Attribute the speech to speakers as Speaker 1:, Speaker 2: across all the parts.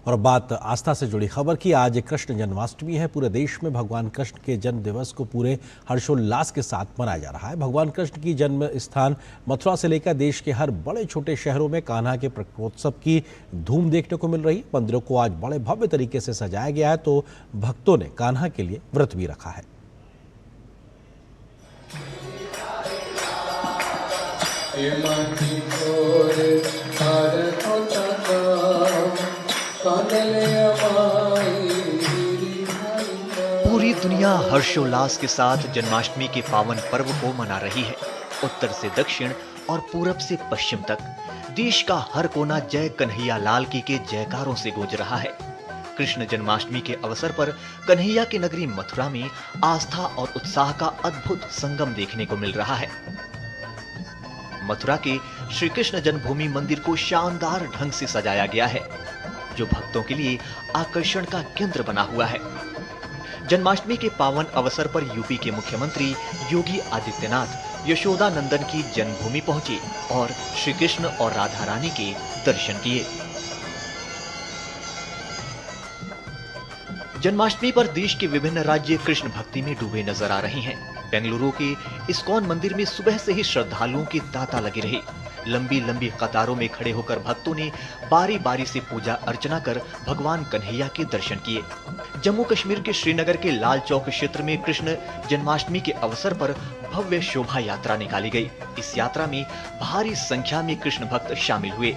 Speaker 1: और बात आस्था से जुड़ी खबर की। आज कृष्ण जन्माष्टमी है। पूरे देश में भगवान कृष्ण के जन्म दिवस को पूरे हर्षोल्लास के साथ मनाया जा रहा है। भगवान कृष्ण की जन्म स्थान मथुरा से लेकर देश के हर बड़े छोटे शहरों में कान्हा के प्रकोत्सव की धूम देखने को मिल रही है। मंदिरों को आज बड़े भव्य तरीके से सजाया गया है, तो भक्तों ने कान्हा के लिए व्रत भी रखा है।
Speaker 2: पूरी दुनिया हर्षोल्लास के साथ जन्माष्टमी के पावन पर्व को मना रही है। उत्तर से दक्षिण और पूरब से पश्चिम तक देश का हर कोना जय कन्हैया लाल की के जयकारों से गूंज रहा है। कृष्ण जन्माष्टमी के अवसर पर कन्हैया की नगरी मथुरा में आस्था और उत्साह का अद्भुत संगम देखने को मिल रहा है। मथुरा के श्री कृष्ण जन्मभूमि मंदिर को शानदार ढंग से सजाया गया है, जो भक्तों के लिए आकर्षण का केंद्र बना हुआ है। जन्माष्टमी के पावन अवसर पर यूपी के मुख्यमंत्री योगी आदित्यनाथ यशोदा नंदन की जन्मभूमि पहुंचे और श्री कृष्ण और राधा रानी के दर्शन किए। जन्माष्टमी पर देश के विभिन्न राज्य कृष्ण भक्ति में डूबे नजर आ रहे हैं। बेंगलुरु के इस्कॉन मंदिर में सुबह से ही श्रद्धालुओं की तांता लगी रही। लंबी लंबी कतारों में खड़े होकर भक्तों ने बारी बारी से पूजा अर्चना कर भगवान कन्हैया के दर्शन किए। जम्मू कश्मीर के श्रीनगर के लाल चौक क्षेत्र में कृष्ण जन्माष्टमी के अवसर पर भव्य शोभा यात्रा निकाली गई। इस यात्रा में भारी संख्या में कृष्ण भक्त शामिल हुए।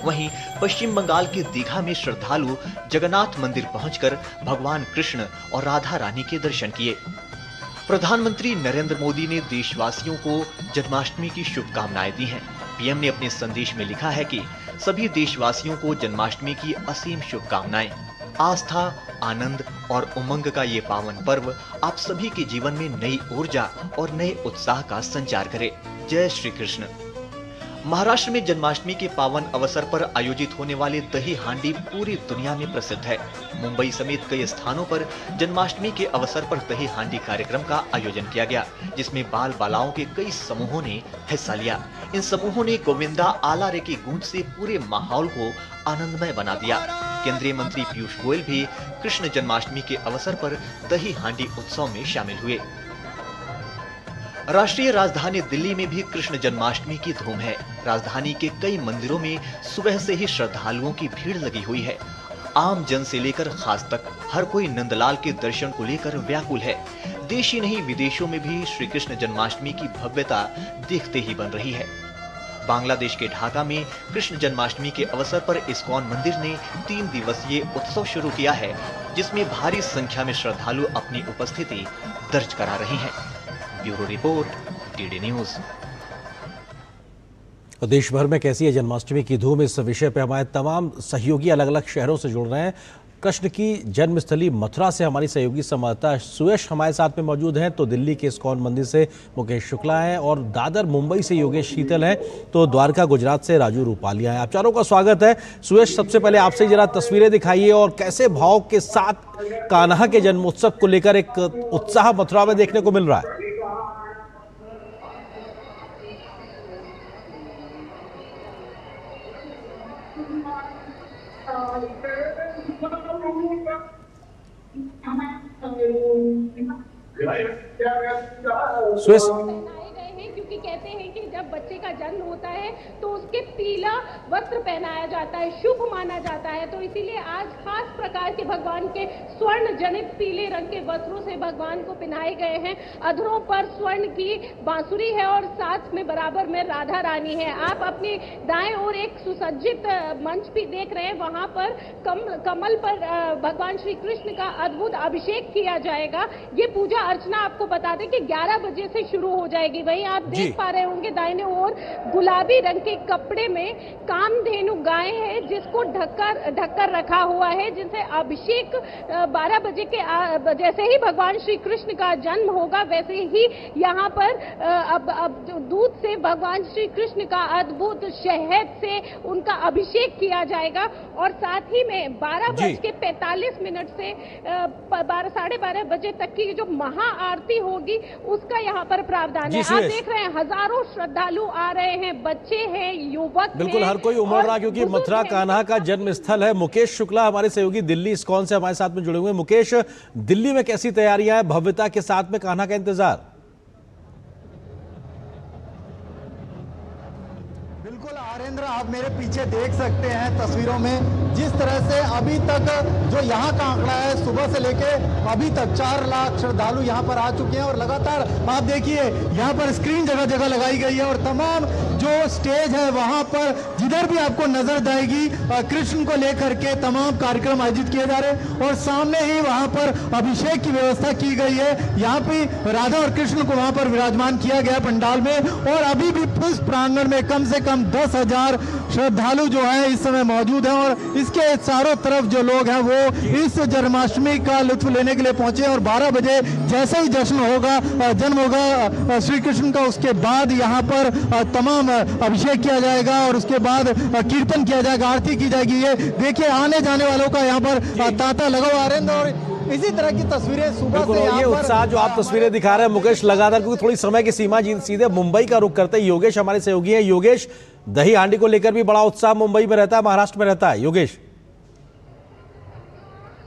Speaker 2: वहीं पश्चिम बंगाल के दीघा में श्रद्धालु जगन्नाथ मंदिर पहुंचकर भगवान कृष्ण और राधा रानी के दर्शन किए। प्रधानमंत्री नरेंद्र मोदी ने देशवासियों को जन्माष्टमी की शुभकामनाएं दी हैं। पीएम ने अपने संदेश में लिखा है कि सभी देशवासियों को जन्माष्टमी की असीम शुभकामनाएं। आस्था, आनंद और उमंग का ये पावन पर्व आप सभी के जीवन में नई ऊर्जा और नए उत्साह का संचार करे। जय श्री कृष्ण। महाराष्ट्र में जन्माष्टमी के पावन अवसर पर आयोजित होने वाले दही हांडी पूरी दुनिया में प्रसिद्ध है। मुंबई समेत कई स्थानों पर जन्माष्टमी के अवसर पर दही हांडी कार्यक्रम का आयोजन किया गया, जिसमें बाल बालाओं के कई समूहों ने हिस्सा लिया। इन समूहों ने गोविंदा आला रे की गूंज से पूरे माहौल को आनंदमय बना दिया। केंद्रीय मंत्री पीयूष गोयल भी कृष्ण जन्माष्टमी के अवसर पर दही हांडी उत्सव में शामिल हुए। राष्ट्रीय राजधानी दिल्ली में भी कृष्ण जन्माष्टमी की धूम है। राजधानी के कई मंदिरों में सुबह से ही श्रद्धालुओं की भीड़ लगी हुई है। आम जन से लेकर खास तक हर कोई नंदलाल के दर्शन को लेकर व्याकुल है। देश ही नहीं विदेशों में भी श्री कृष्ण जन्माष्टमी की भव्यता देखते ही बन रही है। बांग्लादेश के ढाका में कृष्ण जन्माष्टमी के अवसर पर इस्कॉन मंदिर ने 3 दिवसीय उत्सव शुरू किया है, जिसमें भारी संख्या में श्रद्धालु अपनी उपस्थिति दर्ज करा रहे हैं। Bureau report, DD news.
Speaker 1: देश भर में कैसी है जन्माष्टमी की धूम, इस विषय पर हमारे तमाम सहयोगी अलग अलग शहरों से जुड़ रहे हैं। कृष्ण की जन्मस्थली मथुरा से हमारी सहयोगी संवाददाता सुयश हमारे साथ में मौजूद हैं, तो दिल्ली के इस्कॉन मंदिर से मुकेश शुक्ला हैं और दादर मुंबई से योगेश शीतल हैं, तो द्वारका गुजरात से राजू रूपालिया हैं। आप चारों का स्वागत है। सुयश, सबसे पहले आपसे जरा तस्वीरें दिखाइए और कैसे भाव के साथ कान्हा के जन्मोत्सव को लेकर एक उत्साह मथुरा में देखने को मिल रहा है। स्विस
Speaker 3: क्योंकि कहते हैं कि जब बच्चे का जन्म होता है तो उसके पीला वस्त्र पहनाया जाता है, शुभ माना जाता है। तो इसीलिए आज खास प्रकार के भगवान के स्वर्ण जनित पीले रंग के वस्त्रों से भगवान को पहनाए गए हैं। अधरों पर स्वर्ण की बांसुरी है और साथ में बराबर में राधा रानी है। आप अपनी दाएं ओर एक सुसज्जित मंच भी देख रहे हैं। वहां पर कमल पर भगवान श्री कृष्ण का अद्भुत अभिषेक किया जाएगा। ये पूजा अर्चना आपको बता दें कि 11 बजे से शुरू हो जाएगी। वहीं आप देख पा रहे होंगे दाहिने ओर गुलाबी रंग के कपड़े में कामधेनु गाय है, जिसको ढककर रखा हुआ है, जिनसे अभिषेक 12 बजे के जैसे ही भगवान श्री कृष्ण का जन्म होगा वैसे ही यहाँ पर अब दूध से भगवान श्री कृष्ण का अद्भुत शहद से उनका अभिषेक किया जाएगा। और साथ ही में 12:45 से 12:30 बजे तक की जो महा आरती होगी उसका यहाँ पर प्रावधान है। आप देख रहे हैं हजारों श्रद्धालु आ रहे हैं, बच्चे हैं, युवक
Speaker 1: बिल्कुल
Speaker 3: हैं
Speaker 1: हर कोई उमड़ रहा,
Speaker 3: और
Speaker 1: क्योंकि
Speaker 3: बुजुर्ग
Speaker 1: मथुरा
Speaker 3: हैं।
Speaker 1: कान्हा का जन्म स्थल है। मुकेश शुक्ला हमारे सहयोगी दिल्ली इस्कॉन से हमारे साथ में जुड़े हुए हैं। मुकेश, दिल्ली में कैसी तैयारियां हैं, भव्यता के साथ में कान्हा का इंतजार?
Speaker 4: बिल्कुल आरेंद्र, आप मेरे पीछे देख सकते हैं तस्वीरों में जिस तरह से अभी तक जो यहाँ का आंकड़ा है, सुबह से लेके अभी तक 4 लाख श्रद्धालु यहाँ पर आ चुके हैं और लगातार आप देखिए यहाँ पर स्क्रीन जगह जगह लगाई गई है और तमाम जो स्टेज है वहाँ पर जिधर भी आपको नजर जाएगी कृष्ण को लेकर के तमाम कार्यक्रम आयोजित किए जा रहे हैं और सामने ही वहाँ पर अभिषेक की व्यवस्था की गई है। यहाँ पे राधा और कृष्ण को वहाँ पर विराजमान किया गया पंडाल में और अभी भी इस प्रांगण में कम से कम 10,000 श्रद्धालु जो है इस समय मौजूद हैं और इसके चारों तरफ जो लोग हैं वो इस जन्माष्टमी का लुत्फ लेने के लिए पहुंचे और 12 बजे जैसे ही जश्न होगा, जन्म होगा श्री कृष्ण का, उसके बाद यहाँ पर तमाम अभिषेक किया जाएगा और उसके बाद कीर्तन किया जाएगा, आरती की जाएगी। ये देखिए आने जाने वालों का यहाँ पर तांता लगा हुआ है और इसी तरह की तस्वीरें सुबह से
Speaker 1: ये उत्साह जो आप तस्वीरें दिखा रहे हैं मुकेश लगातार, क्योंकि थोड़ी समय की सीमा सीधे मुंबई का रुख करते हैं। योगेश हमारे सहयोगी हैं। योगेश, दही हांडी को लेकर भी बड़ा उत्साह मुंबई में रहता है, महाराष्ट्र में रहता है। योगेश।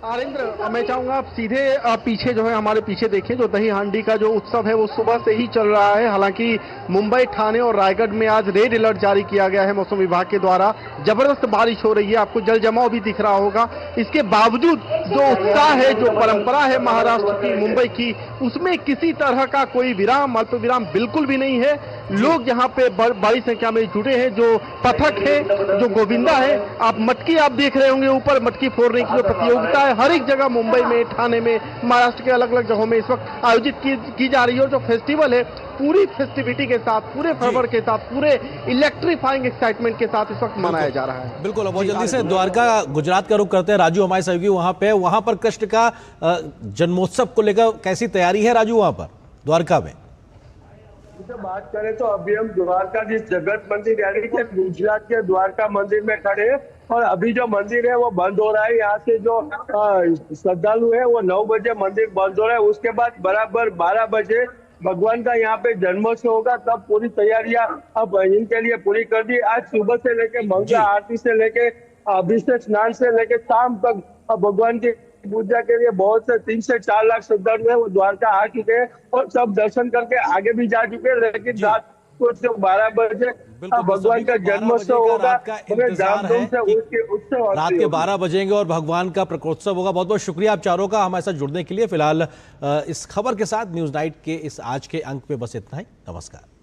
Speaker 5: आरेंद्र, मैं चाहूंगा आप सीधे पीछे जो है हमारे पीछे देखें, जो दही हांडी का जो उत्सव है वो सुबह से ही चल रहा है। हालांकि मुंबई, ठाणे और रायगढ़ में आज रेड अलर्ट जारी किया गया है मौसम विभाग के द्वारा। जबरदस्त बारिश हो रही है, आपको जल जमाव भी दिख रहा होगा। इसके बावजूद जो उत्साह है, जो परंपरा है महाराष्ट्र की, मुंबई की, उसमें किसी तरह का कोई विराम, अल्प विराम बिल्कुल भी नहीं है। लोग यहाँ पे बड़ी संख्या में जुटे हैं। जो पथक है, जो गोविंदा है, आप मटकी आप देख रहे होंगे ऊपर, मटकी फोड़ने की जो प्रतियोगिता है हर एक जगह मुंबई में, ठाणे में, महाराष्ट्र के अलग अलग जगहों में इस वक्त आयोजित की जा रही है। और जो फेस्टिवल है पूरी फेस्टिविटी के साथ, पूरे फर्वर के साथ, पूरे इलेक्ट्रीफाइंग एक्साइटमेंट के साथ इस वक्त मनाया जा रहा है।
Speaker 1: बिल्कुल, बहुत जल्दी से द्वारका, गुजरात का रुख करते हैं। राजू हमारे सहयोगी वहां पर कृष्ण का जन्मोत्सव को लेकर कैसी तैयारी है राजू वहां पर द्वारका में?
Speaker 6: बात करें तो अभी हम द्वारका जिस जगत मंदिर यानी कि गुजरात के द्वारका मंदिर में खड़े हैं और अभी जो मंदिर है वो बंद हो रहा है। यहाँ से जो श्रद्धालु है वो 9 बजे मंदिर बंद हो रहा है। उसके बाद बराबर 12 बजे भगवान का यहाँ पे जन्मोत्सव होगा, तब पूरी तैयारियां अब इनके लिए पूरी कर दी। आज सुबह से लेके मंगला आरती से लेके अभिषेक स्नान से लेके शाम तक भगवान की पूजा के लिए बहुत से 3 से 4 लाख श्रद्धालु है वो द्वारका आ चुके हैं और सब दर्शन करके आगे भी जा चुके हैं। लेकिन रात को जो 12 बजे भगवान का जन्मोत्सव होगा, धामधूम से उत्सव
Speaker 1: रात के 12 बजेंगे और भगवान का प्रकोत्सव होगा। बहुत बहुत शुक्रिया आप चारों का हमारे साथ जुड़ने के लिए। फिलहाल इस खबर के साथ न्यूज नाइट के इस आज के अंक में बस इतना ही। नमस्कार।